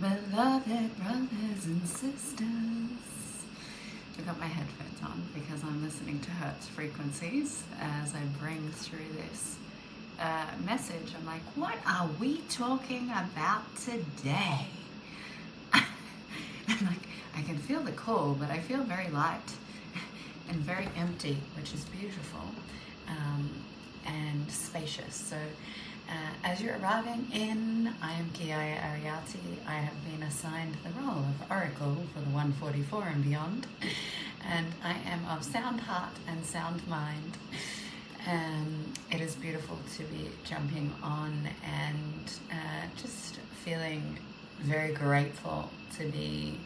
Beloved brothers and sisters, I've got my headphones on because I'm listening to Hertz frequencies as I bring through this message. I'm like, what are we talking about today? And like, I can feel the call, but I feel very light and very empty, which is beautiful and spacious. So as you're arriving in, I am Geeia Ariati. I have been assigned the role of Oracle for the 144 and beyond, and I am of sound heart and sound mind. It is beautiful to be jumping on and just feeling very grateful to be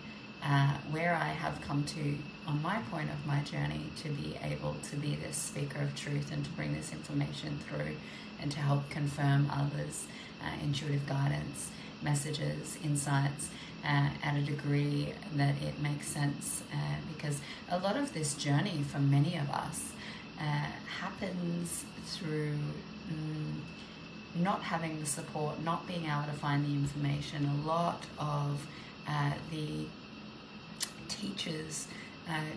where I have come to on my point of my journey, to be able to be this speaker of truth and to bring this information through and to help confirm others, intuitive guidance, messages, insights, at a degree that it makes sense, because a lot of this journey for many of us happens through not having the support, not being able to find the information. A lot of the teachers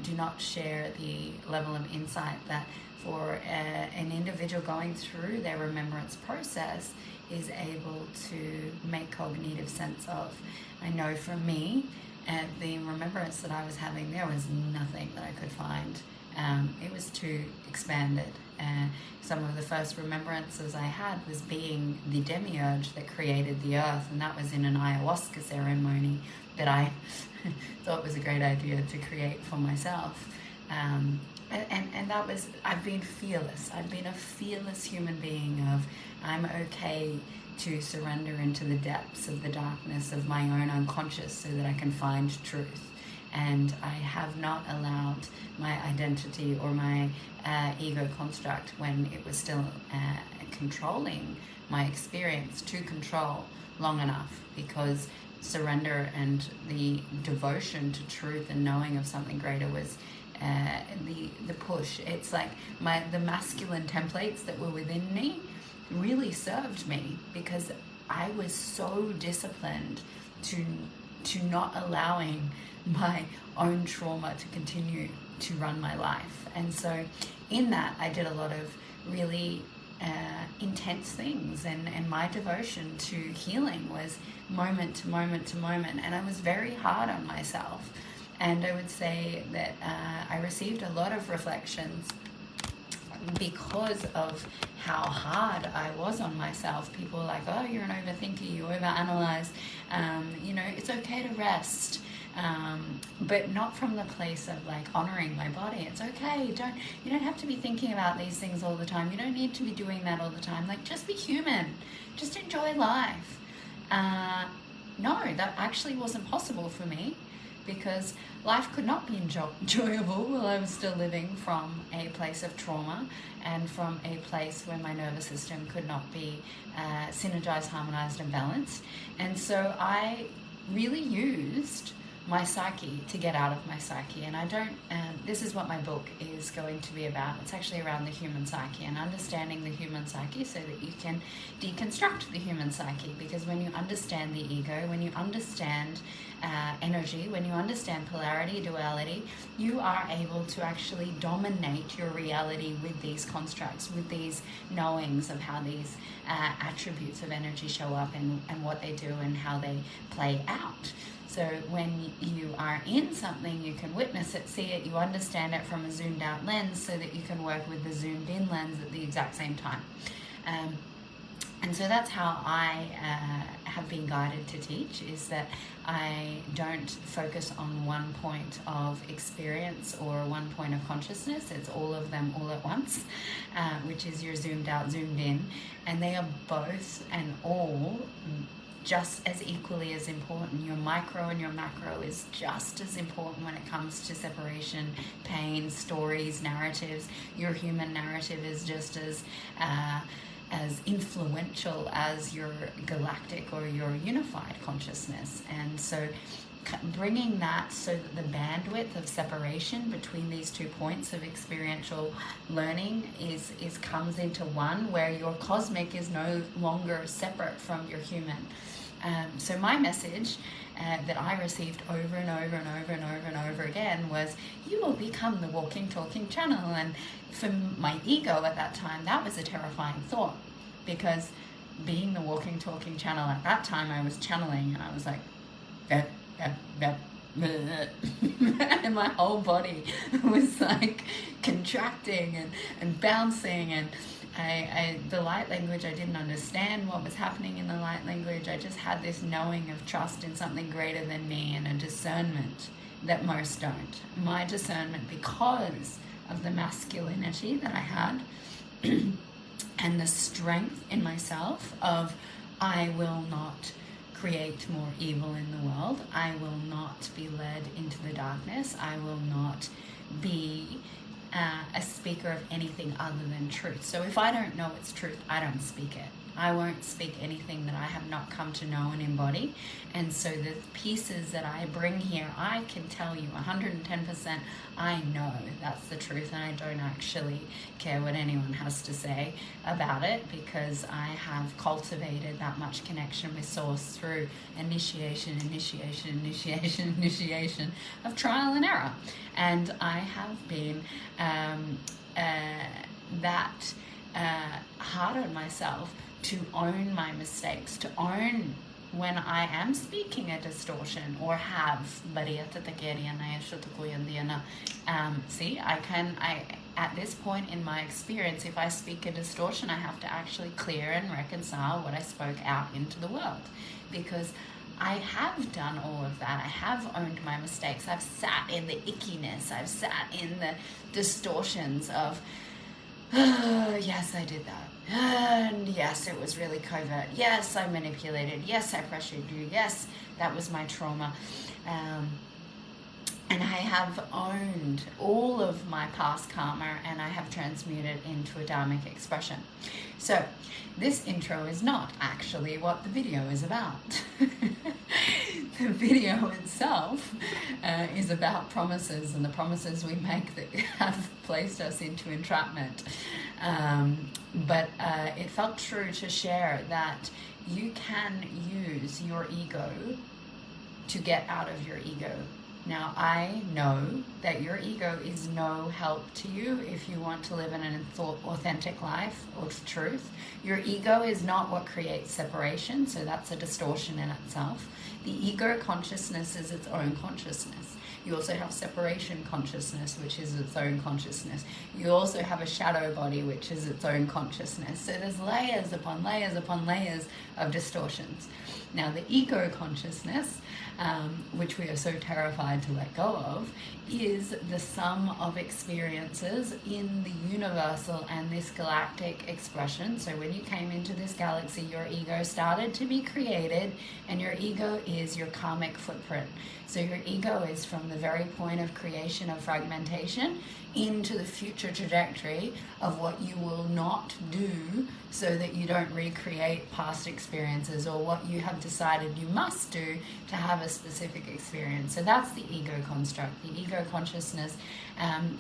do not share the level of insight that for an individual going through their remembrance process is able to make cognitive sense of. I know for me, the remembrance that I was having, there was nothing that I could find. It was too expanded. Some of the first remembrances I had was being the demiurge that created the earth, and that was in an ayahuasca ceremony that I thought was a great idea to create for myself. And that was, I've been fearless. I've been a fearless human being of, I'm okay to surrender into the depths of the darkness of my own unconscious so that I can find truth. And I have not allowed my identity or my ego construct, when it was still controlling my experience, to control long enough, because surrender and the devotion to truth and knowing of something greater was the push. It's like the masculine templates that were within me really served me, because I was so disciplined to not allowing my own trauma to continue to run my life. And so in that, I did a lot of really intense things, and my devotion to healing was moment to moment to moment, and I was very hard on myself. And I would say that I received a lot of reflections because of how hard I was on myself. People were like, oh, you're an overthinker, you overanalyze, it's okay to rest. But not from the place of like honoring my body. It's okay, you don't have to be thinking about these things all the time. You don't need to be doing that all the time. Like, just be human, just enjoy life. No, that actually wasn't possible for me, because life could not be enjoyable while I was still living from a place of trauma and from a place where my nervous system could not be synergized, harmonized, and balanced. And so I really used my psyche to get out of my psyche. And this is what my book is going to be about. It's actually around the human psyche and understanding the human psyche so that you can deconstruct the human psyche. Because when you understand the ego, when you understand energy, when you understand polarity, duality, you are able to actually dominate your reality with these constructs, with these knowings of how these attributes of energy show up and what they do and how they play out. So when you are in something, you can witness it, see it, you understand it from a zoomed out lens so that you can work with the zoomed in lens at the exact same time. And so that's how I have been guided to teach, is that I don't focus on one point of experience or one point of consciousness. It's all of them all at once, which is your zoomed out, zoomed in, and they are both and all just as equally as important. Your micro and your macro is just as important when it comes to separation, pain, stories, narratives. Your human narrative is just as influential as your galactic or your unified consciousness. And so bringing that so that the bandwidth of separation between these 2 points of experiential learning is comes into one, where your cosmic is no longer separate from your human. So my message that I received over and over and over and over and over again was, you will become the walking, talking channel. And for my ego at that time, that was a terrifying thought, because being the walking, talking channel at that time, I was channeling and I was like, and my whole body was like contracting and bouncing, and the light language, I didn't understand what was happening in the light language. I just had this knowing of trust in something greater than me, and a discernment that most don't. My discernment, because of the masculinity that I had and the strength in myself of, I will not create more evil in the world. I will not be led into the darkness. I will not be a speaker of anything other than truth. So if I don't know it's truth, I don't speak it. I won't speak anything that I have not come to know and embody. And so the pieces that I bring here, I can tell you 110%, I know that's the truth, and I don't actually care what anyone has to say about it, because I have cultivated that much connection with Source through initiation of trial and error. And I have been hard on myself to own my mistakes, to own when I am speaking a distortion or have. See, I at this point in my experience, if I speak a distortion, I have to actually clear and reconcile what I spoke out into the world, because I have done all of that. I have owned my mistakes. I've sat in the ickiness. I've sat in the distortions of, yes, I did that. And yes, it was really covert. Yes, I manipulated. Yes, I pressured you. Yes, that was my trauma. And I have owned all of my past karma, and I have transmuted into a dharmic expression. So this intro is not actually what the video is about. The video itself is about promises, and the promises we make that have placed us into entrapment. But it felt true to share that you can use your ego to get out of your ego. Now, I know that your ego is no help to you if you want to live in an authentic life or truth. Your ego is not what creates separation, so that's a distortion in itself. The ego consciousness is its own consciousness. You also have separation consciousness, which is its own consciousness. You also have a shadow body, which is its own consciousness. So there's layers upon layers upon layers of distortions. Now, the ego consciousness, which we are so terrified to let go of, is the sum of experiences in the universal and this galactic expression. So when you came into this galaxy, your ego started to be created, and your ego is your karmic footprint. So your ego is from the very point of creation of fragmentation into the future trajectory of what you will not do so that you don't recreate past experiences, or what you have decided you must do to have a specific experience. So that's the ego construct. The ego consciousness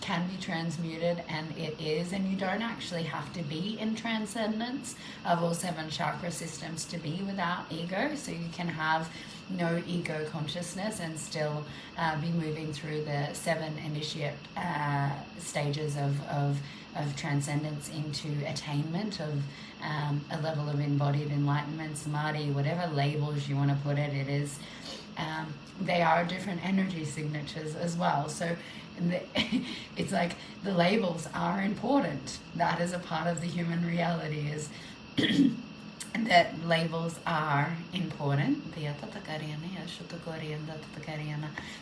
can be transmuted, and it is, and you don't actually have to be in transcendence of all 7 chakra systems to be without ego. So you can have no ego consciousness and still be moving through the 7 initiate stages of transcendence into attainment of a level of embodied enlightenment, samadhi, whatever labels you want to put it. It is, they are different energy signatures as well. So it's like the labels are important. That is a part of the human reality, is that labels are important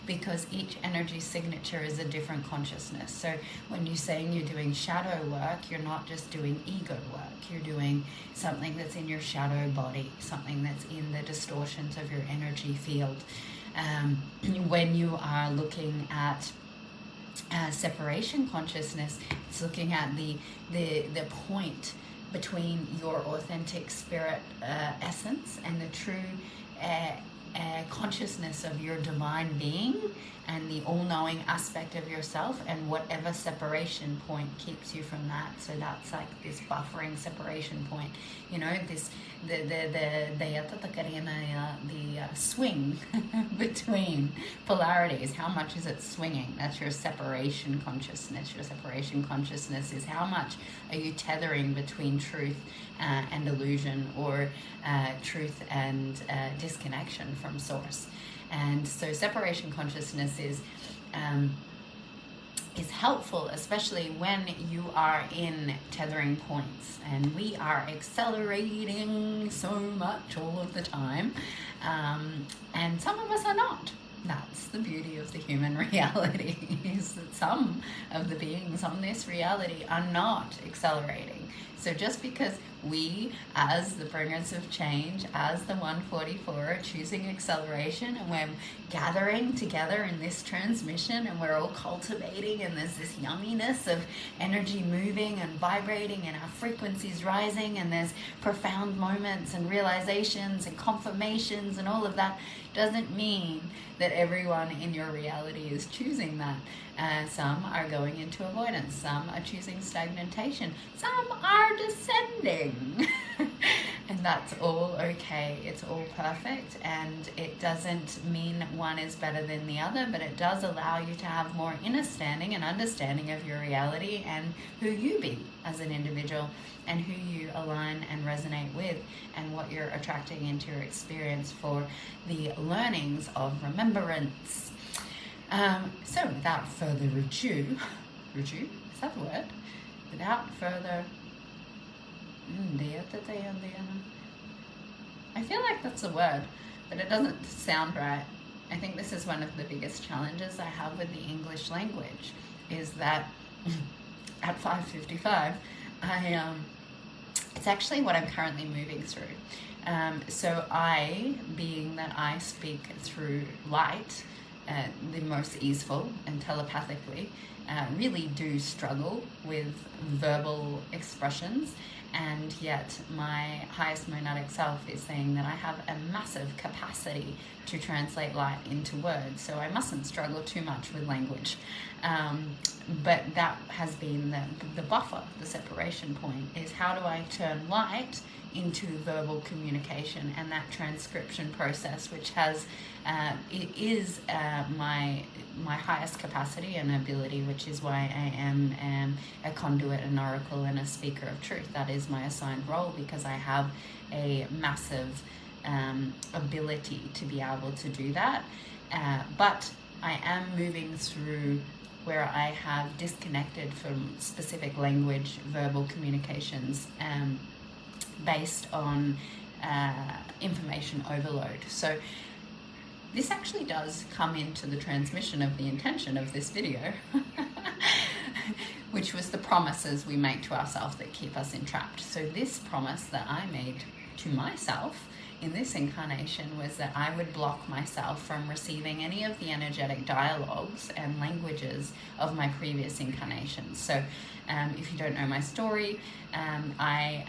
because each energy signature is a different consciousness. So when you're saying you're doing shadow work, you're not just doing ego work. You're doing something that's in your shadow body, something that's in the distortions of your energy field. When you are looking at separation consciousness, it's looking at the point between your authentic spirit essence and the true consciousness of your divine being and the all-knowing aspect of yourself, and whatever separation point keeps you from that. So that's like this buffering separation point, you know, this the swing between polarities. How much is it swinging? That's your separation consciousness. Your separation consciousness is how much are you tethering between truth and illusion, or truth and disconnection from source. And so separation consciousness is helpful, especially when you are in tethering points, and we are accelerating so much all of the time, and some of us are not. That's the beauty of the human reality, is that some of the beings on this reality are not accelerating. So just because we, as the bringers of change, as the 144, are choosing acceleration, and we're gathering together in this transmission, and we're all cultivating, and there's this yumminess of energy moving and vibrating, and our frequencies rising, and there's profound moments and realizations and confirmations and all of that, doesn't mean that everyone in your reality is choosing that. Some are going into avoidance, some are choosing stagnation, some are descending. And that's all okay. It's all perfect, and it doesn't mean one is better than the other, but it does allow you to have more understanding of your reality and who you be as an individual, and who you align and resonate with, and what you're attracting into your experience for the learnings of remembrance. So without further ado, is that the word? Without further, I feel like that's a word, but it doesn't sound right. I think this is one of the biggest challenges I have with the English language, is that at 5:55, it's actually what I'm currently moving through. So being that I speak through light, the most easeful and telepathically, really do struggle with verbal expressions, and yet my highest monadic self is saying that I have a massive capacity to translate light into words, so I mustn't struggle too much with language. But that has been the buffer, the separation point, is how do I turn light into verbal communication, and that transcription process, which is my highest capacity and ability, which is why I am a conduit, an oracle, and a speaker of truth. That is my assigned role, because I have a massive ability to be able to do that. But I am moving through where I have disconnected from specific language, verbal communications, based on information overload. So this actually does come into the transmission of the intention of this video, which was the promises we make to ourselves that keep us entrapped. So this promise that I made to myself in this incarnation was that I would block myself from receiving any of the energetic dialogues and languages of my previous incarnations. So if you don't know my story, I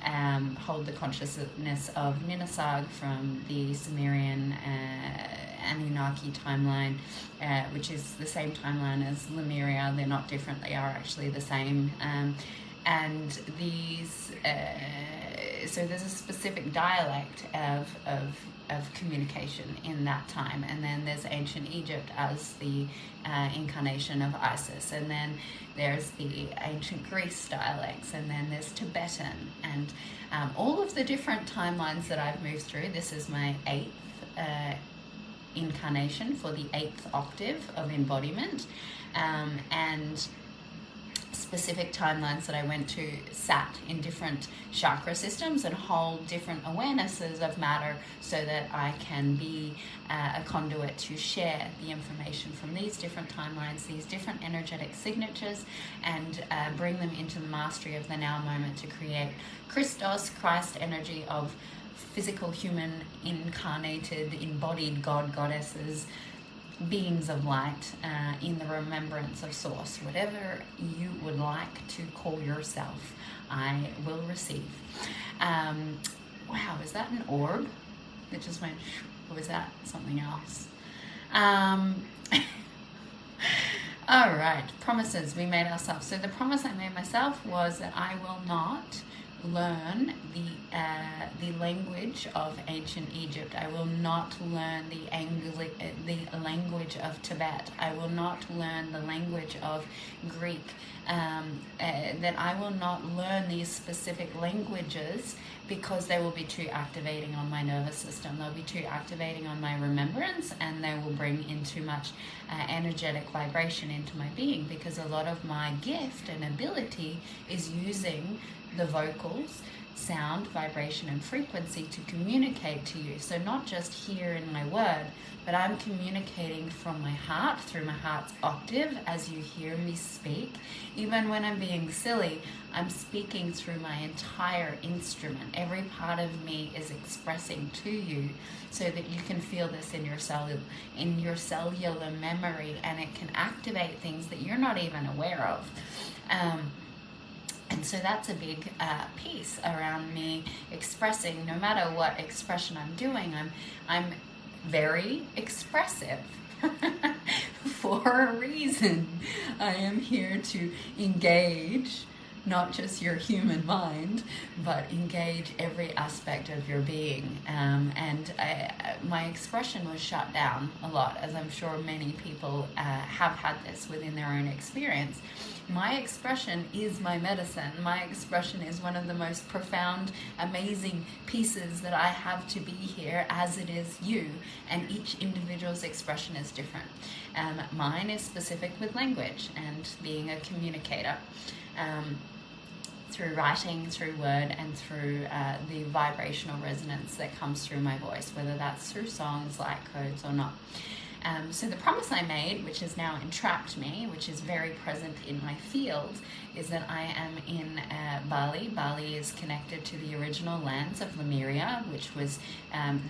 hold the consciousness of Ninasag from the Sumerian Anunnaki timeline, which is the same timeline as Lemuria. They're not different, they are actually the same. And these, so there's a specific dialect of communication in that time. And then there's ancient Egypt as the incarnation of Isis. And then there's the ancient Greece dialects. And then there's Tibetan. And all of the different timelines that I've moved through. This is my 8th incarnation for the 8th octave of embodiment. And specific timelines that I went to sat in different chakra systems and hold different awarenesses of matter, so that I can be a conduit to share the information from these different timelines, these different energetic signatures, and bring them into the mastery of the now moment to create Christos, Christ energy of physical, human, incarnated, embodied God, goddesses, beings of light, in the remembrance of source. Whatever you would like to call yourself, I will receive. Wow, is that an orb? It just went, or was that something else? All right, promises we made ourselves. So the promise I made myself was that I will not learn the language of ancient Egypt. I will not learn the language of Tibet. I will not learn the language of Greek. That I will not learn these specific languages because they will be too activating on my nervous system. They'll be too activating on my remembrance, and they will bring in too much energetic vibration into my being, because a lot of my gift and ability is using the vocals, sound, vibration, and frequency to communicate to you. So not just here in my word, but I'm communicating from my heart, through my heart's octave, as you hear me speak. Even when I'm being silly, I'm speaking through my entire instrument. Every part of me is expressing to you, so that you can feel this in your cellular memory, and it can activate things that you're not even aware of. And so that's a big piece around me expressing. No matter what expression I'm doing, I'm very expressive for a reason. I am here to engage not just your human mind, but engage every aspect of your being. And my expression was shut down a lot, as I'm sure many people have had this within their own experience. My expression is my medicine. My expression is one of the most profound, amazing pieces that I have to be here, as it is you. And each individual's expression is different. Mine is specific with language and being a communicator. Through writing, through word, and through the vibrational resonance that comes through my voice, whether that's through songs, light codes, or not. So the promise I made, which has now entrapped me, which is very present in my field, is that I am in Bali. Bali is connected to the original lands of Lemuria, which was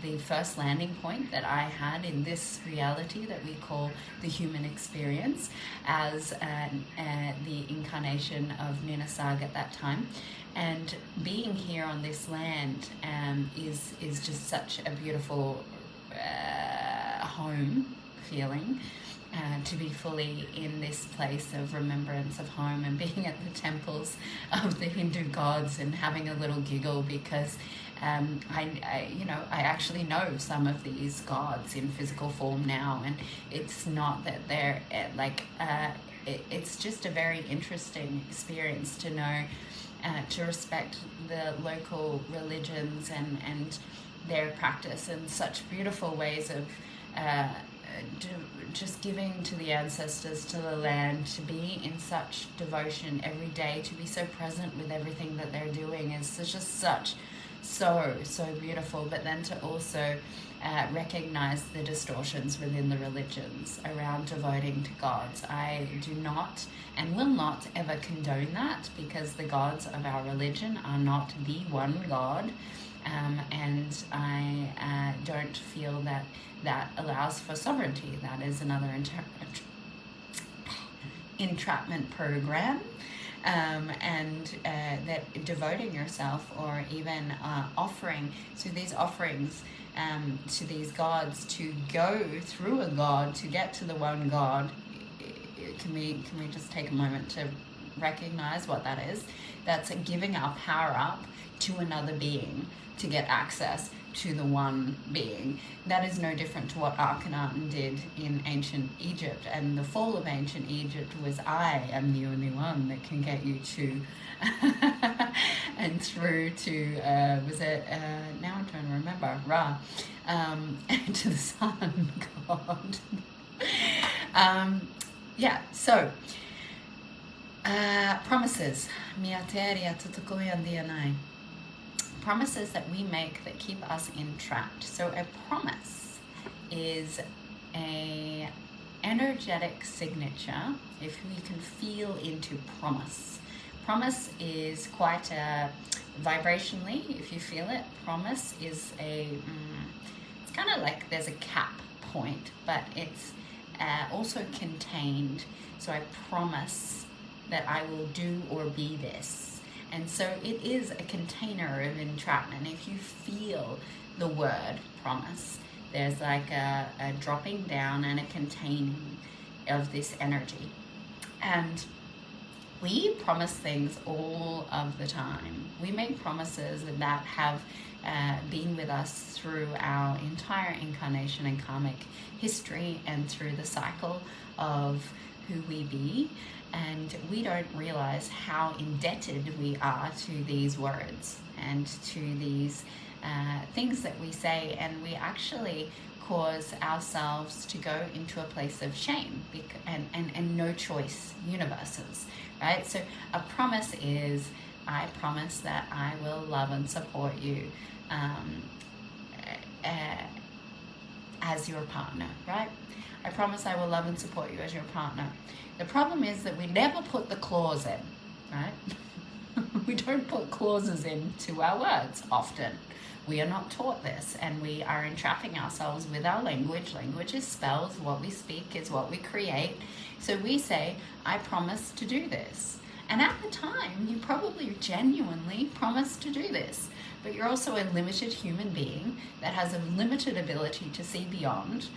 the first landing point that I had in this reality that we call the human experience, as the incarnation of Ninasag at that time. And being here on this land is just such a beautiful home feeling, to be fully in this place of remembrance of home, and being at the temples of the Hindu gods and having a little giggle, because I actually know some of these gods in physical form now, and it's not that they're it's just a very interesting experience to know, to respect the local religions and their practice, and such beautiful ways of just giving to the ancestors, to the land, to be in such devotion every day, to be so present with everything that they're doing is just so beautiful. But then to also recognize the distortions within the religions around devoting to gods. I do not and will not ever condone that, because the gods of our religion are not the one God. And I don't feel that allows for sovereignty. That is another entrapment program, and that devoting yourself, or even offering, so these offerings to these gods, to go through a god to get to the one God. Can we just take a moment to recognize what that is? That's giving our power up to another being to get access to the one being. That is no different to what Akhenaten did in ancient Egypt. And the fall of ancient Egypt was, I am the only one that can get you to and through to was it now I'm trying to remember, Ra, to the sun god. So promises. Promises that we make that keep us entrapped. So a promise is a energetic signature, if we can feel into promise. Promise is quite a vibrationally, if you feel it, promise is it's kind of like there's a cap point, but it's also contained. So I promise that I will do or be this. And so it is a container of entrapment. If you feel the word promise, there's like a dropping down and a containing of this energy. And we promise things all of the time. We make promises that have been with us through our entire incarnation and karmic history and through the cycle of who we be. And we don't realize how indebted we are to these words and to these things that we say, and we actually cause ourselves to go into a place of shame and no choice universes, right? So a promise is, I promise that I will love and support you as your partner, right? I promise I will love and support you as your partner. The problem is that we never put the clause in, right? We don't put clauses into our words often. We are not taught this, and we are entrapping ourselves with our language. Language is spells. What we speak is what we create. So we say, I promise to do this. And at the time, you probably genuinely promised to do this. But you're also a limited human being that has a limited ability to see beyond.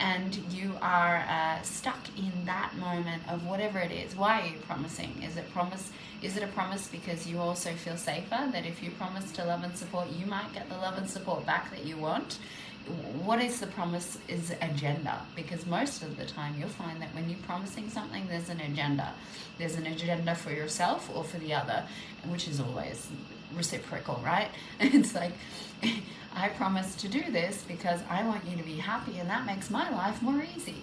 And you are stuck in that moment of whatever it is. Why are you promising? Is it a promise because you also feel safer, that if you promise to love and support, you might get the love and support back that you want? What is the promise is agenda, because most of the time you'll find that when you're promising something, there's an agenda. There's an agenda for yourself or for the other, which is always reciprocal, right? It's like, I promise to do this because I want you to be happy, and that makes my life more easy.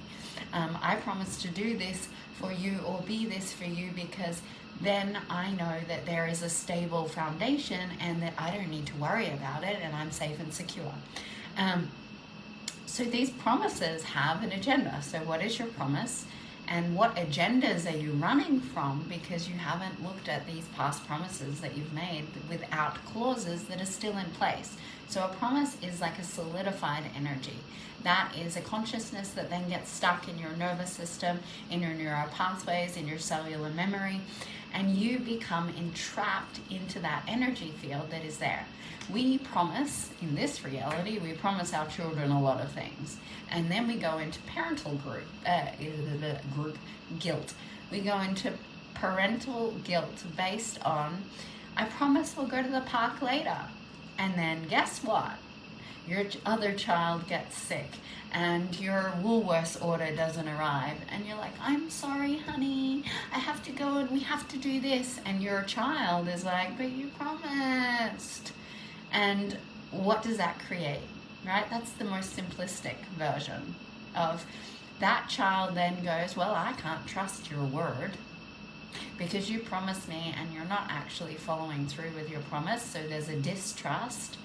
I promise to do this for you or be this for you because then I know that there is a stable foundation and that I don't need to worry about it, and I'm safe and secure. So these promises have an agenda. So what is your promise? And what agendas are you running from, because you haven't looked at these past promises that you've made without clauses that are still in place. So a promise is like a solidified energy. That is a consciousness that then gets stuck in your nervous system, in your neural pathways, in your cellular memory, and you become entrapped into that energy field that is there. We promise, in this reality, we promise our children a lot of things. And then we go into parental group guilt. We go into parental guilt based on, I promise we'll go to the park later. And then guess what? Your other child gets sick and your Woolworths order doesn't arrive. And you're like, I'm sorry, honey, I have to go and we have to do this. And your child is like, but you promised. And what does that create, right? That's the most simplistic version of that. Child then goes, well, I can't trust your word because you promised me and you're not actually following through with your promise. So there's a distrust.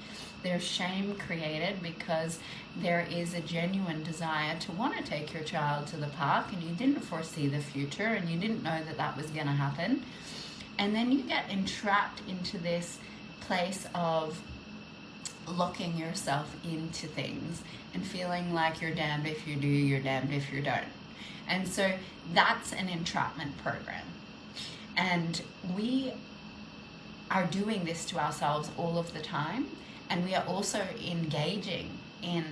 There's shame created because there is a genuine desire to want to take your child to the park, and you didn't foresee the future and you didn't know that that was going to happen. And then you get entrapped into this place of locking yourself into things and feeling like you're damned if you do, you're damned if you don't. And so that's an entrapment program. And we are doing this to ourselves all of the time. And we are also engaging in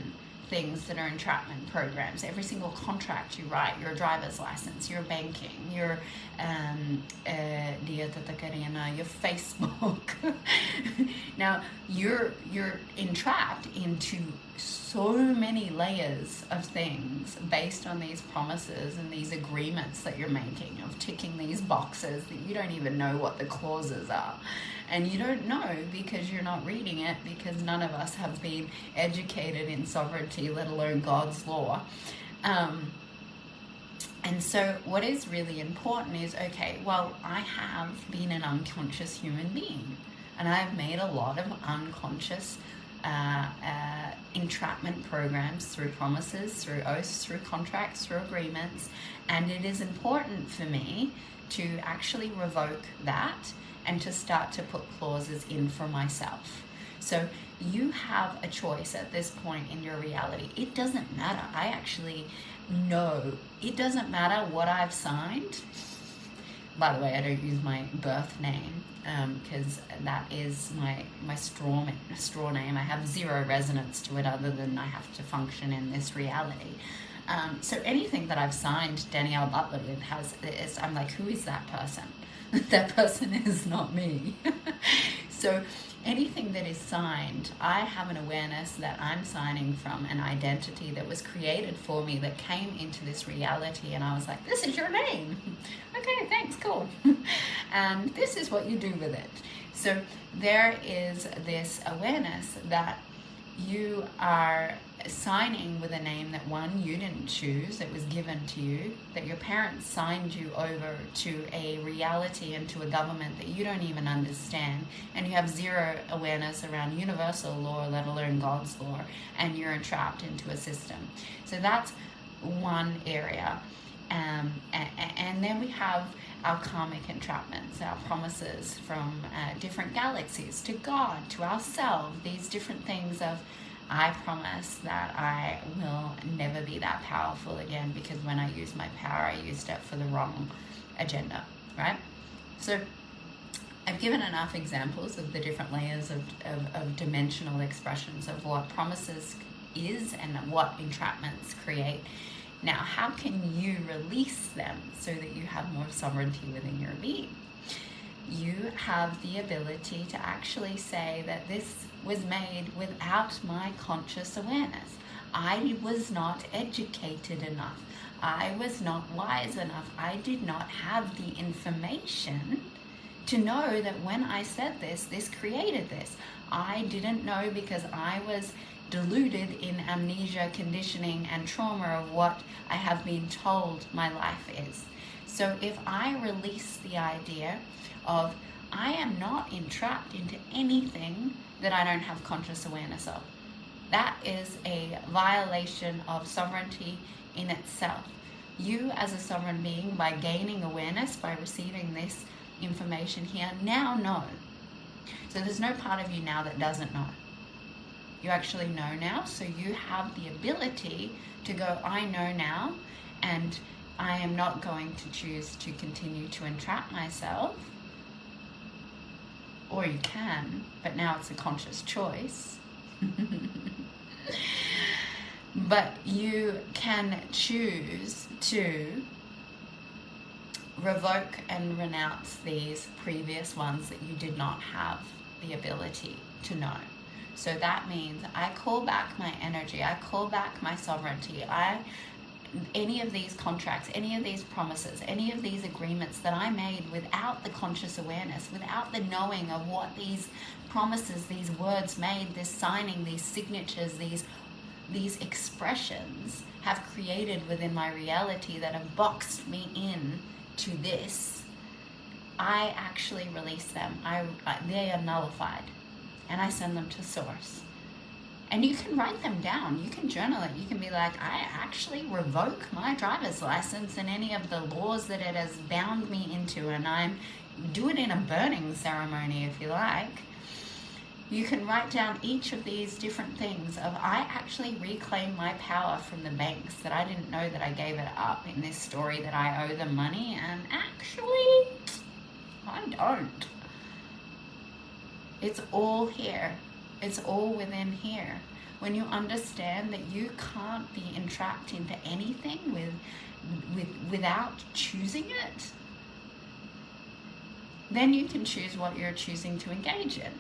things that are entrapment programs. Every single contract you write, your driver's license, your banking, your your Facebook. Now you're entrapped into so many layers of things based on these promises and these agreements that you're making of ticking these boxes that you don't even know what the clauses are. And you don't know because you're not reading it, because none of us have been educated in sovereignty, let alone God's law. And so what is really important is, okay, well, I have been an unconscious human being, and I've made a lot of unconscious entrapment programs through promises, through oaths, through contracts, through agreements. And it is important for me to actually revoke that and to start to put clauses in for myself. So you have a choice at this point in your reality. It doesn't matter. I actually know it doesn't matter what I've signed. By the way, I don't use my birth name because that is my straw name. I have zero resonance to it other than I have to function in this reality. So anything that I've signed Danielle Butler with I'm like, who is that person? That person is not me. So anything that is signed, I have an awareness that I'm signing from an identity that was created for me, that came into this reality, and I was like, this is your name. Okay, thanks, cool. And this is what you do with it. So there is this awareness that you are signing with a name that, one, you didn't choose, it was given to you, that your parents signed you over to a reality and to a government that you don't even understand, and you have zero awareness around universal law, let alone God's law, and you're entrapped into a system. So that's one area. And then we have our karmic entrapments, our promises from different galaxies, to God, to ourselves, these different things of, I promise that I will never be that powerful again, because when I used my power, I used it for the wrong agenda, right? So I've given enough examples of the different layers of dimensional expressions of what promises is and what entrapments create. Now, how can you release them so that you have more sovereignty within your being? You have the ability to actually say that this was made without my conscious awareness. I was not educated enough. I was not wise enough. I did not have the information to know that when I said this, this created this. I didn't know because I was deluded in amnesia, conditioning, and trauma of what I have been told my life is. So if I release the idea of, I am not entrapped into anything that I don't have conscious awareness of, that is a violation of sovereignty in itself. You as a sovereign being, by gaining awareness, by receiving this information here, now know. So there's no part of you now that doesn't know. You actually know now, so you have the ability to go, I know now, and I am not going to choose to continue to entrap myself. Or you can, but now it's a conscious choice. But you can choose to revoke and renounce these previous ones that you did not have the ability to know. So that means I call back my energy, I call back my sovereignty. Any of these contracts, any of these promises, any of these agreements that I made without the conscious awareness, without the knowing of what these promises, these words made, this signing, these signatures, these expressions have created within my reality that have boxed me in to this, I actually release them. They are nullified, and I send them to source. And you can write them down. You can journal it. You can be like, I actually revoke my driver's license and any of the laws that it has bound me into, and do it in a burning ceremony if you like. You can write down each of these different things of, I actually reclaim my power from the banks, that I didn't know that I gave it up in this story, that I owe them money, and actually I don't. It's all here. It's all within here. When you understand that you can't be entrapped into anything without choosing it, then you can choose what you're choosing to engage in.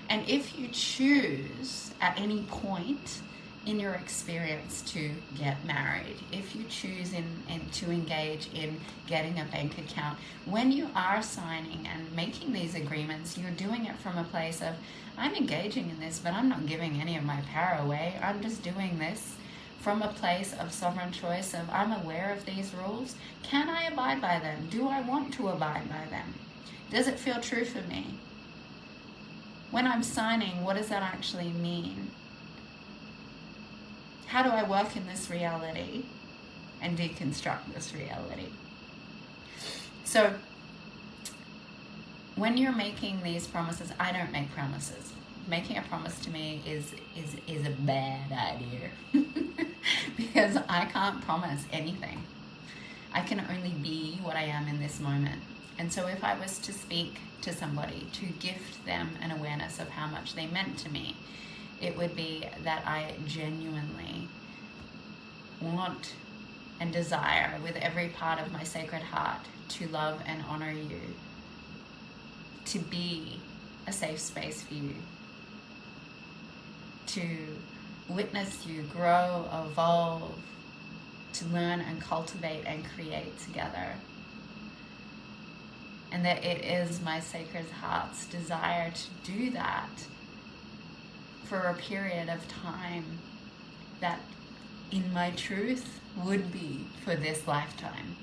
And if you choose at any point in your experience to get married, if you choose to engage in getting a bank account, when you are signing and making these agreements, you're doing it from a place of, I'm engaging in this, but I'm not giving any of my power away. I'm just doing this from a place of sovereign choice of, I'm aware of these rules. Can I abide by them? Do I want to abide by them? Does it feel true for me? When I'm signing, what does that actually mean? How do I work in this reality and deconstruct this reality? So when you're making these promises, I don't make promises. Making a promise to me is a bad idea because I can't promise anything. I can only be what I am in this moment. And so if I was to speak to somebody, to gift them an awareness of how much they meant to me, it would be that I genuinely want and desire with every part of my sacred heart to love and honor you, to be a safe space for you, to witness you grow, evolve, to learn and cultivate and create together. And that it is my sacred heart's desire to do that for a period of time that in my truth would be for this lifetime.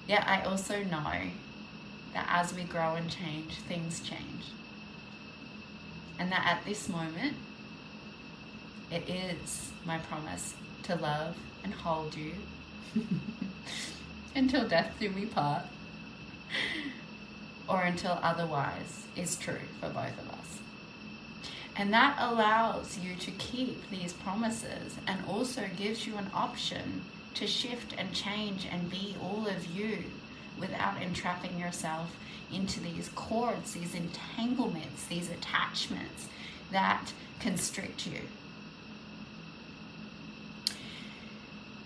Yet I also know that as we grow and change, things change. And that at this moment, it is my promise to love and hold you until death do we part, or until otherwise is true for both of us. And that allows you to keep these promises and also gives you an option to shift and change and be all of you without entrapping yourself into these cords, these entanglements, these attachments that constrict you.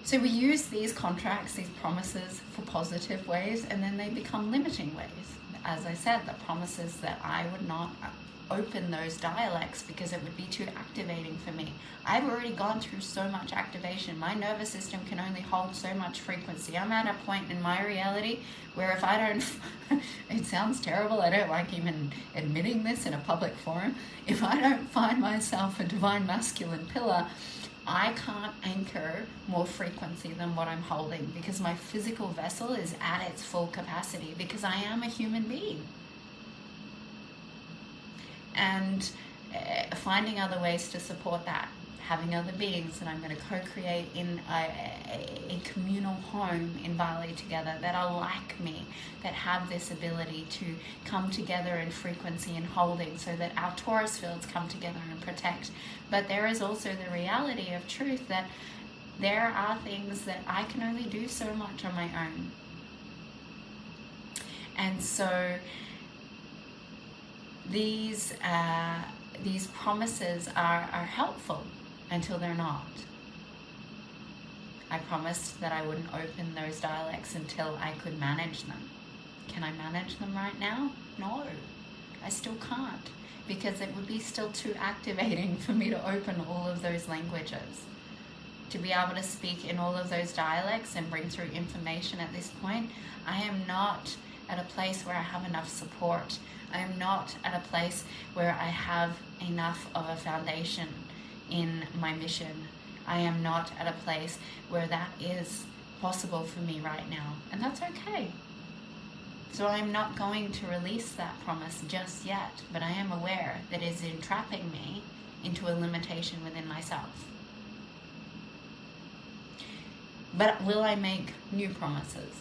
So we use these contracts, these promises for positive ways, and then they become limiting ways. As I said, the promises that I would not open those dialects because it would be too activating for me. I've already gone through so much activation. My nervous system can only hold so much frequency. I'm at a point in my reality where if I don't, it sounds terrible, I don't like even admitting this in a public forum, if I don't find myself a divine masculine pillar, I can't anchor more frequency than what I'm holding because my physical vessel is at its full capacity because I am a human being. And finding other ways to support that, having other beings that I'm going to co-create in a communal home in Bali together that are like me, that have this ability to come together in frequency and holding so that our Taurus fields come together and protect. But there is also the reality of truth that there are things that I can only do so much on my own. And so these promises are helpful until they're not. I promised that I wouldn't open those dialects until I could manage them. Can I manage them right now? No, I still can't, because it would be still too activating for me to open all of those languages. To be able to speak in all of those dialects and bring through information at this point, I am not at a place where I have enough support. I am not at a place where I have enough of a foundation in my mission. I am not at a place where that is possible for me right now, and that's okay. So I'm not going to release that promise just yet, but I am aware that it is entrapping me into a limitation within myself. But will I make new promises?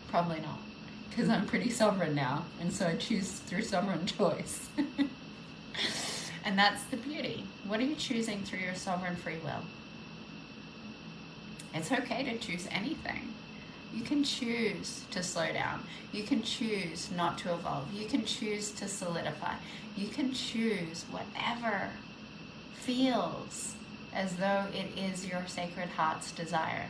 Probably not, because I'm pretty sovereign now, and so I choose through sovereign choice. And that's the beauty. What are you choosing through your sovereign free will? It's okay to choose anything. You can choose to slow down. You can choose not to evolve. You can choose to solidify. You can choose whatever feels as though it is your sacred heart's desire.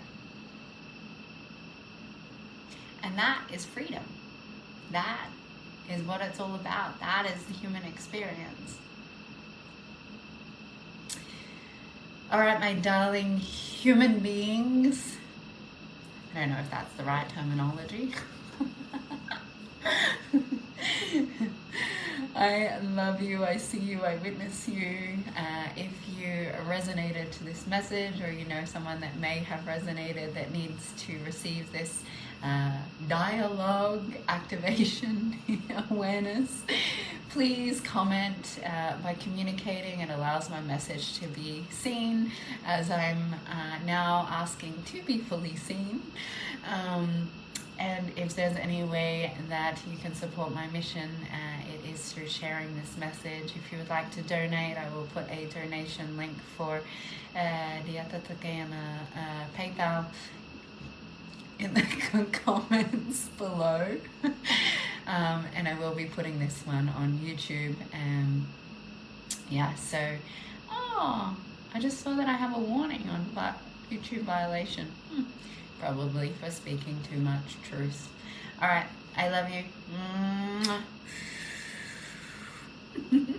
And that is freedom. That is what it's all about. That is the human experience. All right, my darling human beings. I don't know if that's the right terminology. I love you, I see you, I witness you. If you resonated to this message, or you know someone that may have resonated that needs to receive this dialogue, activation, awareness, please comment by communicating. It allows my message to be seen, as I'm now asking to be fully seen. And if there's any way that you can support my mission, it is through sharing this message. If you would like to donate, I will put a donation link for PayPal. in the comments below. And I will be putting this one on YouTube. Yeah, so, oh, I just saw that I have a warning on YouTube violation. Probably for speaking too much truth. All right, I love you.